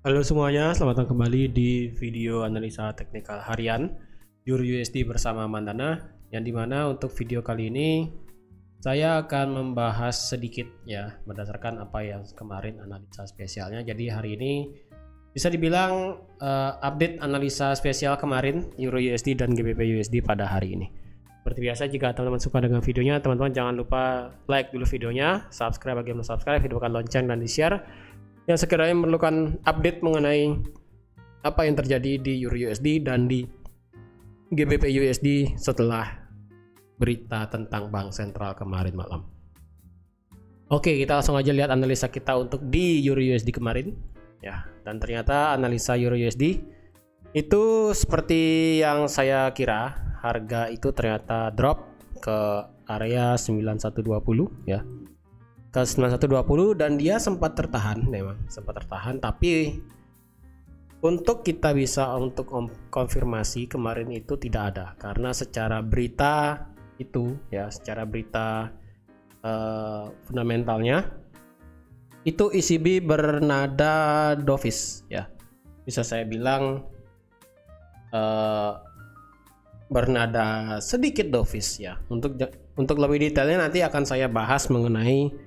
Halo semuanya, selamat datang kembali di video analisa teknikal harian EURUSD bersama Mandana. Yang dimana untuk video kali ini saya akan membahas sedikit ya berdasarkan apa yang kemarin analisa spesialnya. Jadi hari ini bisa dibilang update analisa spesial kemarin EURUSD dan GBP/USD pada hari ini. Seperti biasa, jika teman-teman suka dengan videonya, teman-teman jangan lupa like dulu videonya, subscribe bagi yang belum subscribe, hidupkan lonceng dan di-share yang sekiranya memerlukan update mengenai apa yang terjadi di EURUSD dan di GBP/USD setelah berita tentang Bank Sentral kemarin malam. Oke, kita langsung aja lihat analisa kita untuk di EURUSD kemarin ya. Dan ternyata analisa EURUSD itu seperti yang saya kira, harga itu ternyata drop ke area 9120 ya. Ke 9120 dan dia sempat tertahan, memang sempat tertahan, tapi untuk kita bisa untuk konfirmasi kemarin itu tidak ada, karena secara berita itu ya, secara berita fundamentalnya itu ECB bernada dovish ya, bisa saya bilang bernada sedikit dovish ya. Untuk lebih detailnya nanti akan saya bahas mengenai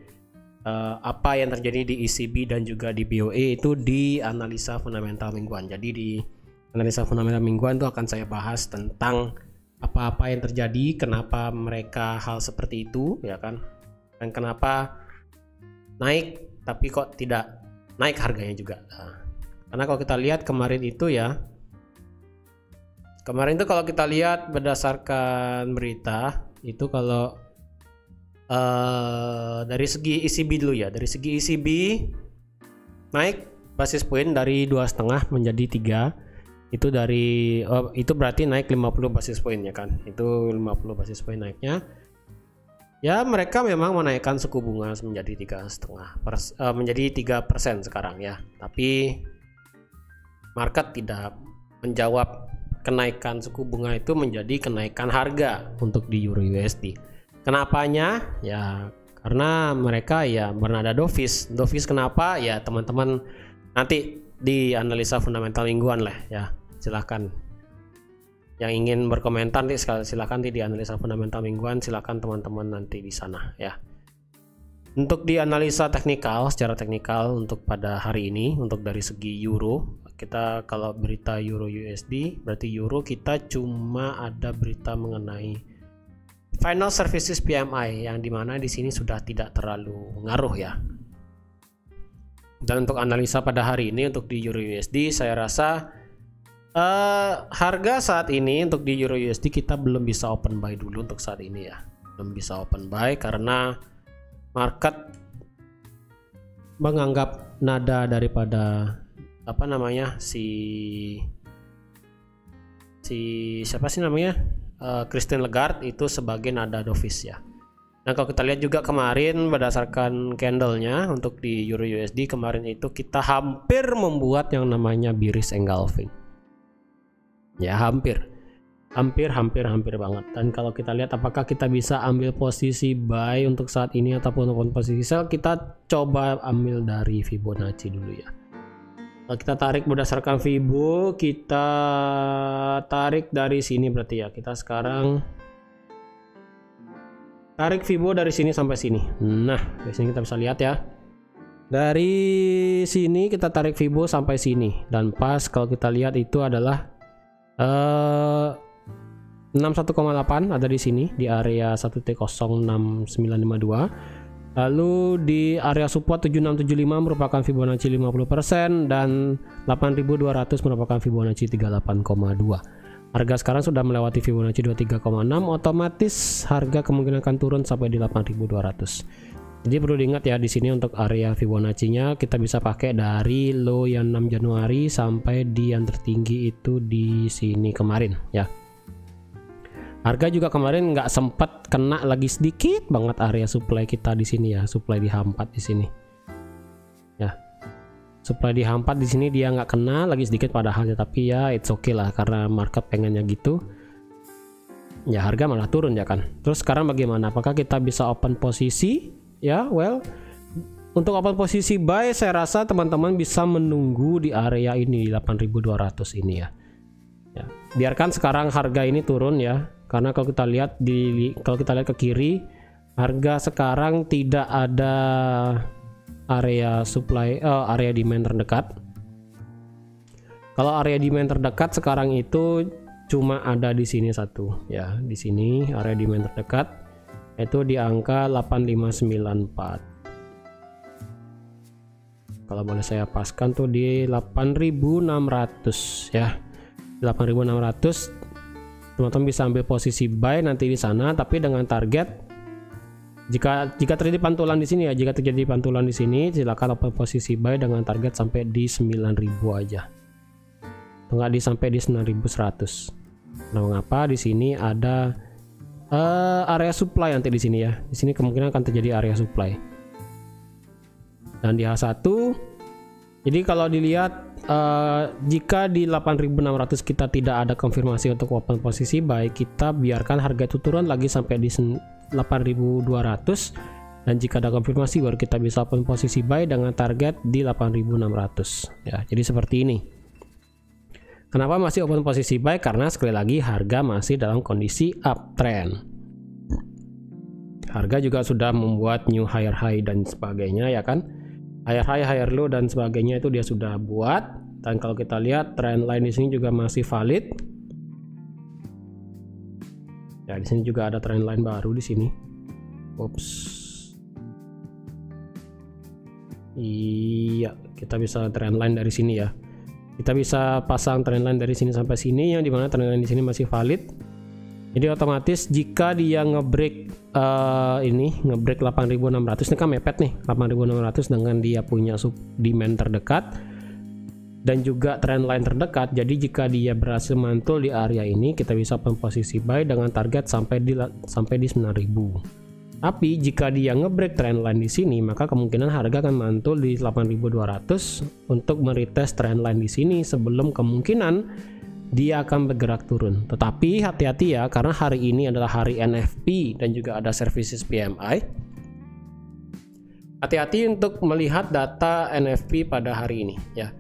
apa yang terjadi di ECB dan juga di BOE itu di analisa fundamental mingguan. Jadi di analisa fundamental mingguan itu akan saya bahas tentang apa-apa yang terjadi, kenapa mereka hal seperti itu ya kan, dan kenapa naik tapi kok tidak naik harganya juga. Karena kalau kita lihat kemarin itu ya, kemarin itu kalau kita lihat berdasarkan berita itu, kalau dari segi ECB dulu ya, dari segi ECB naik basis point dari 2,5 menjadi 3, itu dari itu berarti naik 50 basis point ya kan, itu 50 basis point naiknya ya. Mereka memang menaikkan suku bunga menjadi 3,5 menjadi 3% sekarang ya, tapi market tidak menjawab kenaikan suku bunga itu menjadi kenaikan harga untuk di EURUSD. Kenapanya? Ya karena mereka ya bernada dovish. Dovish kenapa? Ya teman-teman nanti di analisa fundamental mingguan lah ya. Silahkan yang ingin berkomentar nih, silahkan di analisa fundamental mingguan, silahkan teman-teman nanti di sana ya. Untuk di analisa teknikal, secara teknikal untuk pada hari ini, untuk dari segi euro, kita kalau berita euro USD berarti euro kita cuma ada berita mengenai Final Services PMI yang dimana di sini sudah tidak terlalu ngaruh ya. Dan untuk analisa pada hari ini untuk di EURUSD, saya rasa harga saat ini untuk di EURUSD kita belum bisa open buy dulu untuk saat ini ya. Belum bisa open buy karena market menganggap nada daripada apa namanya si siapa sih namanya, Christine Lagarde itu sebagai nada dovish ya. Nah kalau kita lihat juga kemarin berdasarkan candlenya untuk di EURUSD kemarin itu kita hampir membuat yang namanya bearish engulfing ya, hampir banget. Dan kalau kita lihat apakah kita bisa ambil posisi buy untuk saat ini ataupun posisi sell, kita coba ambil dari Fibonacci dulu ya. Kita tarik berdasarkan Fibo, kita tarik dari sini berarti ya. Kita sekarang tarik Fibo dari sini sampai sini. Nah, di sini kita bisa lihat ya. Dari sini kita tarik Fibo sampai sini, dan pas kalau kita lihat itu adalah 61,8 ada di sini di area 1T06952. Lalu di area support 7675 merupakan Fibonacci 50% dan 8200 merupakan Fibonacci 38,2. Harga sekarang sudah melewati Fibonacci 23,6, otomatis harga kemungkinan akan turun sampai di 8200. Jadi perlu diingat ya, di sini untuk area Fibonacci-nya kita bisa pakai dari low yang 6 Januari sampai di yang tertinggi itu di sini kemarin ya. Harga juga kemarin nggak sempat kena lagi, sedikit banget area supply kita di sini ya, supply dihampat di sini ya, supply dihampat di sini, dia nggak kena lagi sedikit padahal ya, tapi ya it's okay lah karena market pengennya gitu ya, harga malah turun ya kan. Terus sekarang bagaimana, apakah kita bisa open posisi ya? Well, untuk open posisi buy saya rasa teman-teman bisa menunggu di area ini 8.200 ini ya. Ya, biarkan sekarang harga ini turun ya, karena kalau kita lihat ke kiri, harga sekarang tidak ada area supply area demand terdekat. Kalau area demand terdekat sekarang itu cuma ada di sini satu ya, di sini area demand terdekat itu di angka 8594. Kalau boleh saya paskan tuh di 8.600 ya. 8.600 teman-teman bisa ambil posisi buy nanti di sana, tapi dengan target jika terjadi pantulan di sini ya, jika terjadi pantulan di sini silakan open posisi buy dengan target sampai di 9.000 aja. Enggak sampai di 9.100. Nah, mengapa di sini ada area supply nanti di sini ya. Di sini kemungkinan akan terjadi area supply. Dan di H1 jadi kalau dilihat jika di 8.600 kita tidak ada konfirmasi untuk open posisi buy, kita biarkan harga itu turun lagi sampai di 8.200, dan jika ada konfirmasi baru kita bisa open posisi buy dengan target di 8.600 ya. Jadi seperti ini. Kenapa masih open posisi buy? Karena sekali lagi harga masih dalam kondisi uptrend. Harga juga sudah membuat new higher high dan sebagainya ya kan. Higher high, higher low dan sebagainya itu dia sudah buat, dan kalau kita lihat trend line di sini juga masih valid. Ya, di sini juga ada trend line baru di sini. Ups. Iya, kita bisa trend line dari sini ya. Kita bisa pasang trend line dari sini sampai sini, yang dimana trend line di sini masih valid. Jadi otomatis jika dia ngebreak ngebreak 8.600, ini kan mepet nih 8.600 dengan dia punya demand terdekat dan juga trend line terdekat. Jadi jika dia berhasil mantul di area ini, kita bisa open posisi buy dengan target sampai di 9.000. Tapi jika dia ngebreak trend line di sini, maka kemungkinan harga akan mantul di 8.200 untuk meretest trend line di sini sebelum kemungkinan dia akan bergerak turun. Tetapi hati-hati ya, karena hari ini adalah hari NFP dan juga ada services PMI. Hati-hati untuk melihat data NFP pada hari ini ya.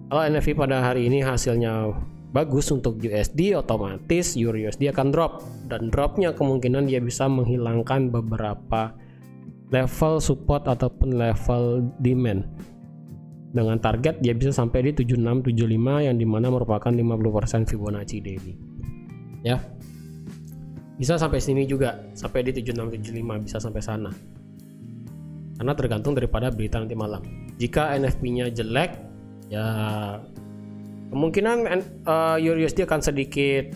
Kalau NFP pada hari ini hasilnya bagus untuk USD, otomatis Euro USD akan drop, dan dropnya kemungkinan dia bisa menghilangkan beberapa level support ataupun level demand. Dengan target dia bisa sampai di 7675 yang dimana merupakan 50% Fibonacci daily ya. Bisa sampai sini juga, sampai di 7675, bisa sampai sana, karena tergantung daripada berita nanti malam. Jika NFP nya jelek ya, kemungkinan Euro USD akan sedikit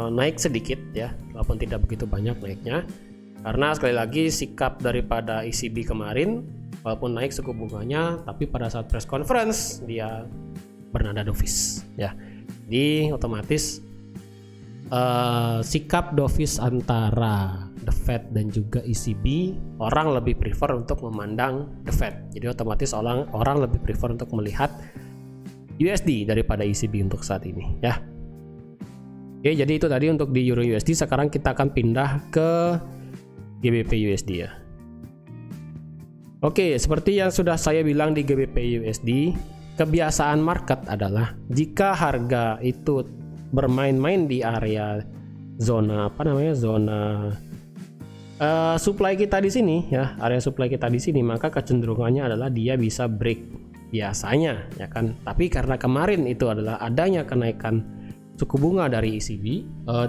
naik sedikit ya, walaupun tidak begitu banyak naiknya, karena sekali lagi sikap daripada ECB kemarin, walaupun naik suku bunganya, tapi pada saat press conference dia bernada dovish ya. Jadi otomatis sikap dovish antara The Fed dan juga ECB, orang lebih prefer untuk memandang The Fed. Jadi otomatis orang lebih prefer untuk melihat USD daripada ECB untuk saat ini ya. Oke, jadi itu tadi untuk di Euro USD. Sekarang kita akan pindah ke GBP USD ya. Oke, seperti yang sudah saya bilang di GBP USD, kebiasaan market adalah jika harga itu bermain-main di area zona supply kita di sini ya, area supply kita di sini, maka kecenderungannya adalah dia bisa break biasanya ya kan. Tapi karena kemarin itu adalah adanya kenaikan suku bunga dari ECB,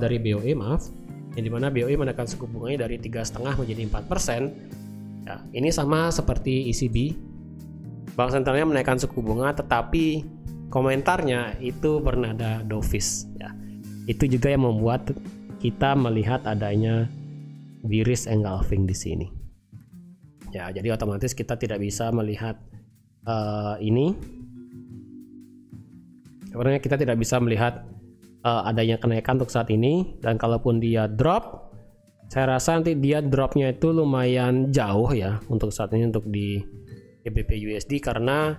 dari BOE maaf, yang dimana BOE menaikkan suku bunganya dari 3,5 menjadi 4%. Ya, ini sama seperti ECB, bank sentralnya menaikkan suku bunga, tetapi komentarnya itu bernada dovish ya. Itu juga yang membuat kita melihat adanya bearish engulfing di sini. Ya, jadi otomatis kita tidak bisa melihat ini. Sebenarnya kita tidak bisa melihat adanya kenaikan untuk saat ini, dan kalaupun dia drop, saya rasa nanti dia dropnya itu lumayan jauh ya untuk saat ini untuk di GBP USD, karena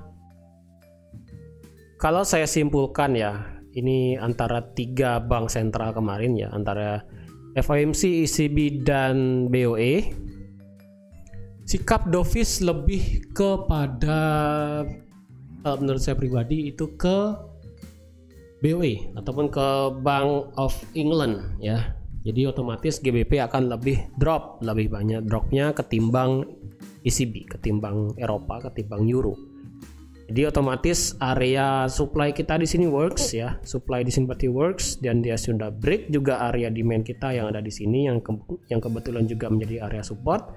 kalau saya simpulkan ya, ini antara 3 bank sentral kemarin ya, antara FOMC, ECB dan BOE, sikap dovish lebih kepada menurut saya pribadi itu ke BOE ataupun ke Bank of England ya. Jadi otomatis GBP akan lebih banyak dropnya ketimbang ECB, ketimbang Eropa, ketimbang Euro. Jadi otomatis area supply kita di sini works ya, supply di sini berarti works, dan dia sudah break juga area demand kita yang ada di sini yang kebetulan juga menjadi area support.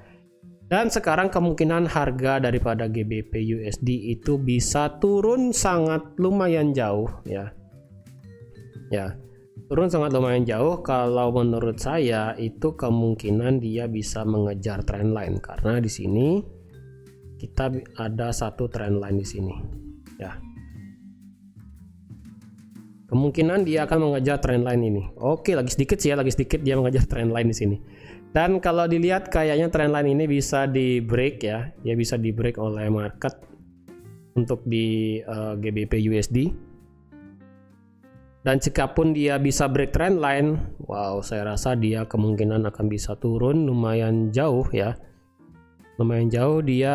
Dan sekarang kemungkinan harga daripada GBP USD itu bisa turun sangat lumayan jauh ya. Ya, turun sangat lumayan jauh. Kalau menurut saya itu kemungkinan dia bisa mengejar trendline karena di sini kita ada satu trendline di sini ya. Kemungkinan dia akan mengejar trendline ini. Oke, lagi sedikit dia mengejar trendline di sini. Dan kalau dilihat kayaknya trendline ini bisa di break ya. Dia bisa di break oleh market untuk di GBP USD. Dan jikapun dia bisa break trendline, wow, saya rasa dia kemungkinan akan bisa turun lumayan jauh ya. Lumayan jauh dia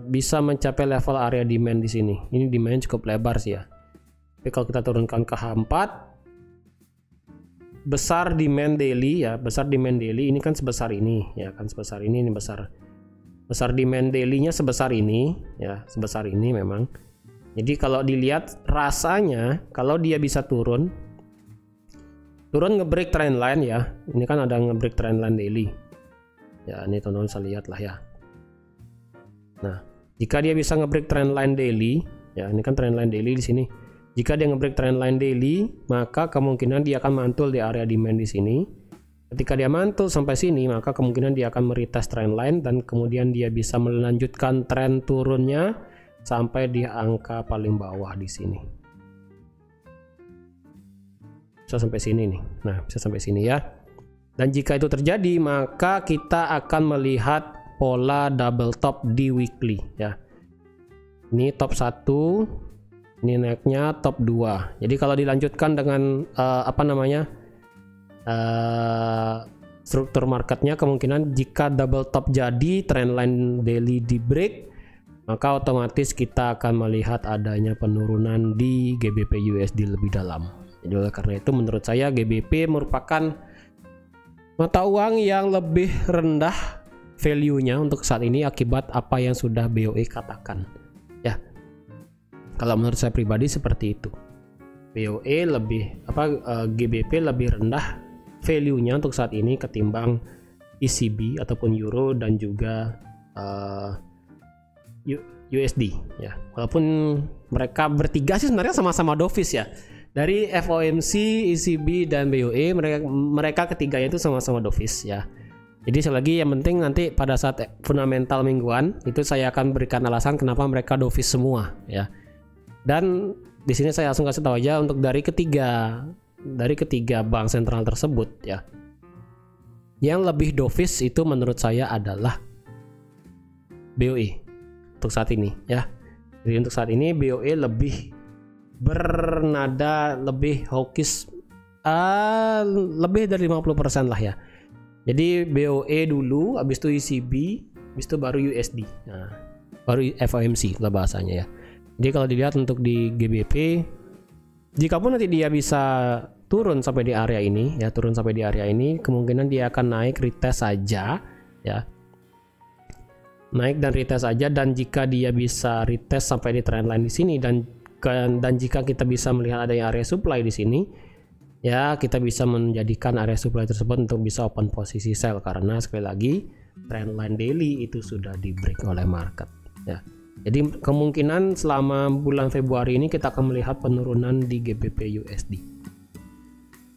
bisa mencapai level area demand di sini. Ini demand cukup lebar sih ya. Tapi kalau kita turunkan ke H4, besar demand daily ya, besar demand daily ini kan sebesar ini ya, kan sebesar ini besar demand daily-nya sebesar ini ya, sebesar ini memang. Jadi kalau dilihat rasanya kalau dia bisa turun ngebreak trendline ya. Ini kan ada ngebreak trendline daily. Ya, ini teman-teman bisa lihat lah ya. Nah, jika dia bisa ngebreak trendline daily, ya ini kan trendline daily di sini. Jika dia ngebreak trendline daily, maka kemungkinan dia akan mantul di area demand di sini. Ketika dia mantul sampai sini, maka kemungkinan dia akan meretest trendline dan kemudian dia bisa melanjutkan tren turunnya sampai di angka paling bawah di sini. Bisa sampai sini nih. Nah, bisa sampai sini ya. Dan jika itu terjadi, maka kita akan melihat pola double top di weekly ya. Ini top 1, ini naiknya top 2. Jadi kalau dilanjutkan dengan struktur marketnya, kemungkinan jika double top jadi trendline daily di break, maka otomatis kita akan melihat adanya penurunan di GBP USD lebih dalam. Jadi oleh karena itu menurut saya GBP merupakan mata uang yang lebih rendah value-nya untuk saat ini akibat apa yang sudah BOE katakan. Ya, kalau menurut saya pribadi seperti itu. BOE GBP lebih rendah value-nya untuk saat ini ketimbang ECB ataupun Euro dan juga USD ya. Walaupun mereka bertiga sih sebenarnya sama-sama dovish ya. Dari FOMC, ECB dan BOE mereka ketiganya itu sama-sama dovish ya. Jadi sekali lagi yang penting nanti pada saat fundamental mingguan itu saya akan berikan alasan kenapa mereka dovish semua ya. Dan di sini saya langsung kasih tahu aja untuk dari ketiga bank sentral tersebut ya. Yang lebih dovish itu menurut saya adalah BOE untuk saat ini ya. Jadi untuk saat ini BOE lebih bernada lebih hawkish, lebih dari 50% lah ya. Jadi BOE dulu, habis itu ECB, habis itu baru USD. Nah, baru FOMC lah bahasanya ya. Jadi kalau dilihat untuk di GBP, jikapun nanti dia bisa turun sampai di area ini ya, kemungkinan dia akan naik retest saja ya. Naik dan retest aja, dan jika dia bisa retest sampai di trendline di sini dan jika kita bisa melihat adanya area supply di sini ya, kita bisa menjadikan area supply tersebut untuk bisa open posisi sell karena sekali lagi trendline daily itu sudah di break oleh market ya. Jadi kemungkinan selama bulan Februari ini kita akan melihat penurunan di GBP USD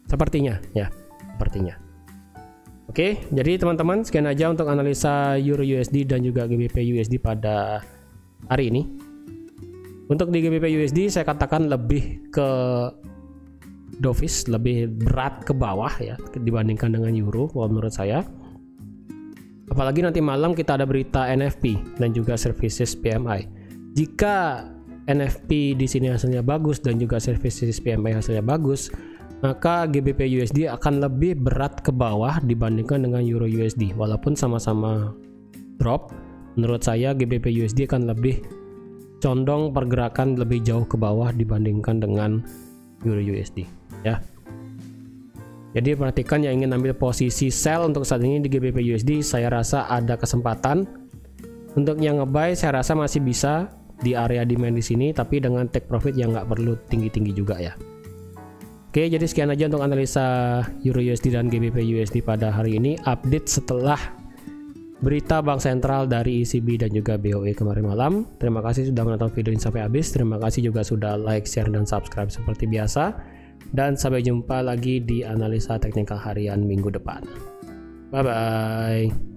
sepertinya ya, sepertinya. Oke, jadi teman-teman sekian aja untuk analisa Euro USD dan juga GBP USD pada hari ini. Untuk di GBP USD saya katakan lebih ke dovish, lebih berat ke bawah ya dibandingkan dengan Euro menurut saya. Apalagi nanti malam kita ada berita NFP dan juga services PMI. Jika NFP di sini hasilnya bagus dan juga services PMI hasilnya bagus, maka GBP USD akan lebih berat ke bawah dibandingkan dengan Euro USD. Walaupun sama-sama drop, menurut saya GBP USD akan lebih condong pergerakan lebih jauh ke bawah dibandingkan dengan Euro USD ya. Jadi perhatikan yang ingin ambil posisi sell untuk saat ini di GBP USD, saya rasa ada kesempatan. Untuk yang nge-buy saya rasa masih bisa di area demand di sini, tapi dengan take profit yang nggak perlu tinggi-tinggi juga ya. Oke, jadi sekian aja untuk analisa Euro USD dan GBP USD pada hari ini. Update setelah berita Bank Sentral dari ECB dan juga BOE kemarin malam. Terima kasih sudah menonton video ini sampai habis. Terima kasih juga sudah like, share, dan subscribe seperti biasa. Dan sampai jumpa lagi di analisa teknikal harian minggu depan. Bye-bye.